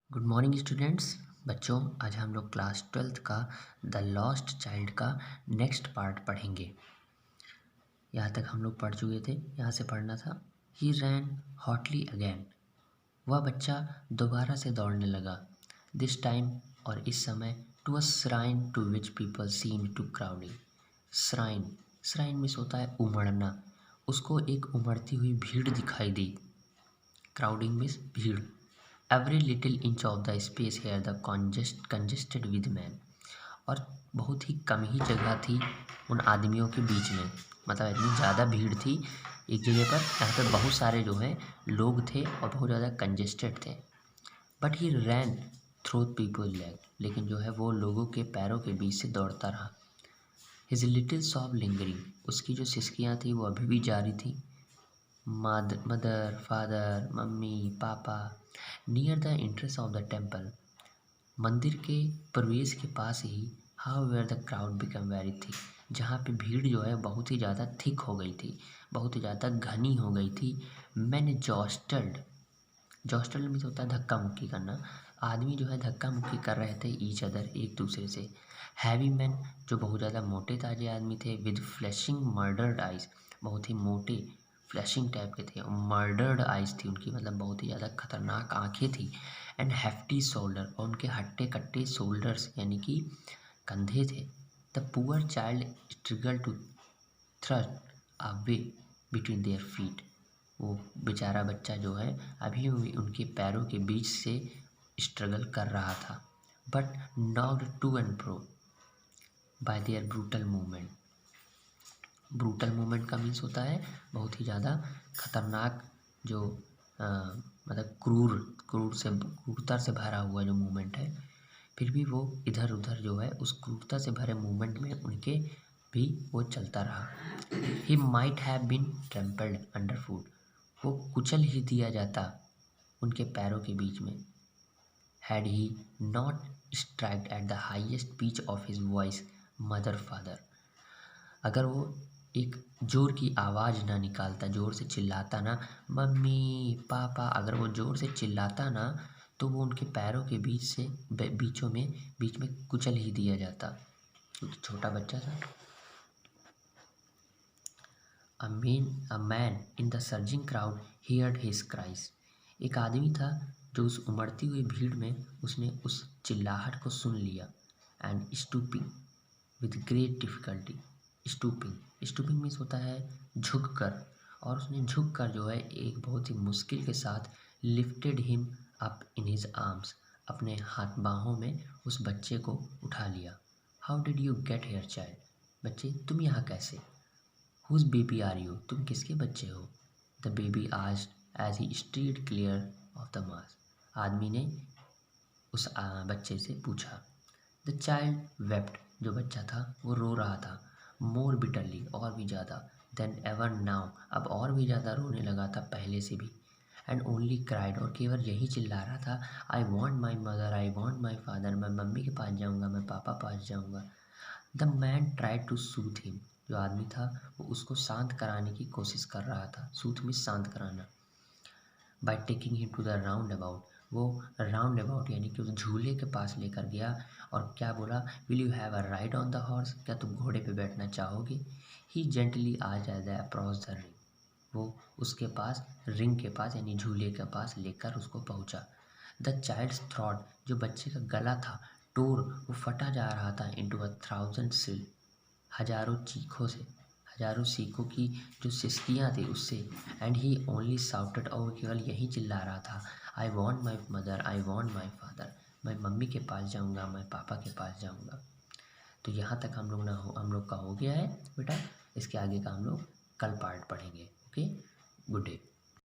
Good morning students. बच्चों, आज हम लोग क्लास 12th का द लॉस्ट चाइल्ड का नेक्स्ट पार्ट पढ़ेंगे। यहाँ तक हम लोग पढ़ चुके थे, यहाँ से पढ़ना था। ही रैन हॉटली अगेन। वह बच्चा दोबारा से दौड़ने लगा। दिस टाइम, और इस समय, to a shrine to which people seem to crowding. Shrine, shrine means होता है उमड़ना। उसको एक उमड़ती हुई भीड़ दिखाई दी। क्राउडिंग मीन्स भीड़। Every little inch of the space here the congested with man. और बहुत ही कम ही जगह थी उन आदमियों के बीच में, मतलब इतनी ज़्यादा भीड़ थी एक जगह पर, यहाँ पे बहुत सारे जो है लोग थे और बहुत ज़्यादा कंजेस्टेड थे। But he ran through people leg, लेकिन जो है वो लोगों के पैरों के बीच से दौड़ता रहा। हिज लिटिल सॉब लिंगरिंग, उसकी जो सिसकियाँ थी वो अभी भी जारी थी। Mother, father, mummy, papa, near the entrance of the temple, मंदिर के प्रवेश के पास ही। How where the crowd become very thick, जहाँ पे भीड़ जो है बहुत ही ज़्यादा थिक हो गई थी, बहुत ही ज़्यादा घनी हो गई थी। मैंने जॉस्टल्ड, जॉस्टल्ड मीन्स होता है धक्का मुक्की करना। आदमी जो है धक्का मुक्की कर रहे थे ईच अदर, एक दूसरे से। हैवी मैन, जो बहुत ज़्यादा मोटे ताजे आदमी थे, विद फ्लैशिंग मर्डर्ड आइज, बहुत ही मोटे फ्लैशिंग टाइप के थे, मर्डर्ड आइज थी उनकी, मतलब बहुत ही ज़्यादा खतरनाक आंखें थी। एंड हेफ्टी शोल्डर, और उनके हट्टे कट्टे शोल्डर्स यानी कि कंधे थे। The poor child struggle to thrust a way between their feet, वो बेचारा बच्चा जो है अभी भी उनके पैरों के बीच से स्ट्रगल कर रहा था। But knocked to and fro by their brutal movement. Brutal movement का मीन्स होता है बहुत ही ज़्यादा खतरनाक, जो मतलब क्रूरता से भरा हुआ जो मूवमेंट है। फिर भी वो इधर उधर जो है उस क्रूरता से भरे मूवमेंट में उनके भी वो चलता रहा। He might have been trampled under foot, वो कुचल ही दिया जाता उनके पैरों के बीच में। Had he not स्ट्राइक्ड at the highest pitch of his voice mother father, अगर वो एक ज़ोर की आवाज़ ना निकालता, ज़ोर से चिल्लाता ना, मम्मी पापा, अगर वो ज़ोर से चिल्लाता ना, तो वो उनके पैरों के बीच में कुचल ही दिया जाता, क्योंकि छोटा बच्चा था। A man in the surging crowd heard his cries, एक आदमी था जो उस उमड़ती हुई भीड़ में उसने उस चिल्लाहट को सुन लिया। And stooping with great difficulty, stooping means होता है झुक कर, और उसने झुक कर जो है एक बहुत ही मुश्किल के साथ lifted him up in his arms, अपने हाथ बाहों में उस बच्चे को उठा लिया। How did you get here child, बच्चे तुम यहाँ कैसे। हुज बेबी आर यू, तुम किसके बच्चे हो। The baby asked as he steered clear of the mass, आदमी ने उस बच्चे से पूछा। द चाइल्ड वेप्ट, जो बच्चा था वो रो रहा था। मोर बिटरली, और भी ज़्यादा। देन एवर नाउ, अब और भी ज़्यादा रोने लगा था पहले से भी। एंड ओनली क्राइड, और केवल यही चिल्ला रहा था, I want my mother, I want my father, मैं मम्मी के पास जाऊँगा, मैं पापा पास जाऊँगा। The man tried to soothe him, जो आदमी था वो उसको शांत कराने की कोशिश कर रहा था। सूथ में शांत कराना। By taking him to the roundabout, वो राउंड अबाउट यानी कि उस झूले के पास लेकर गया और क्या बोला, will you have a ride on the horse, क्या तुम घोड़े पे बैठना चाहोगे। ही जेंटली आ जाता अप्रॉच द रिंग, वो उसके पास रिंग के पास यानी झूले के पास लेकर उसको पहुंचा। द चाइल्ड्स थ्रॉट, जो बच्चे का गला था टोर, वो फटा जा रहा था इनटू अ थाउजेंड सिल, हजारों चीखों से, हजारों सीखों की जो सिसकियाँ थी उससे। एंड ही ओनली साउटेड, और वो केवल यही चिल्ला रहा था, I want my mother, I want my father, मैं मम्मी के पास जाऊँगा, मैं पापा के पास जाऊँगा। तो यहाँ तक हम लोग का हो गया है बेटा। इसके आगे का हम लोग कल पार्ट पढ़ेंगे। Okay, good day.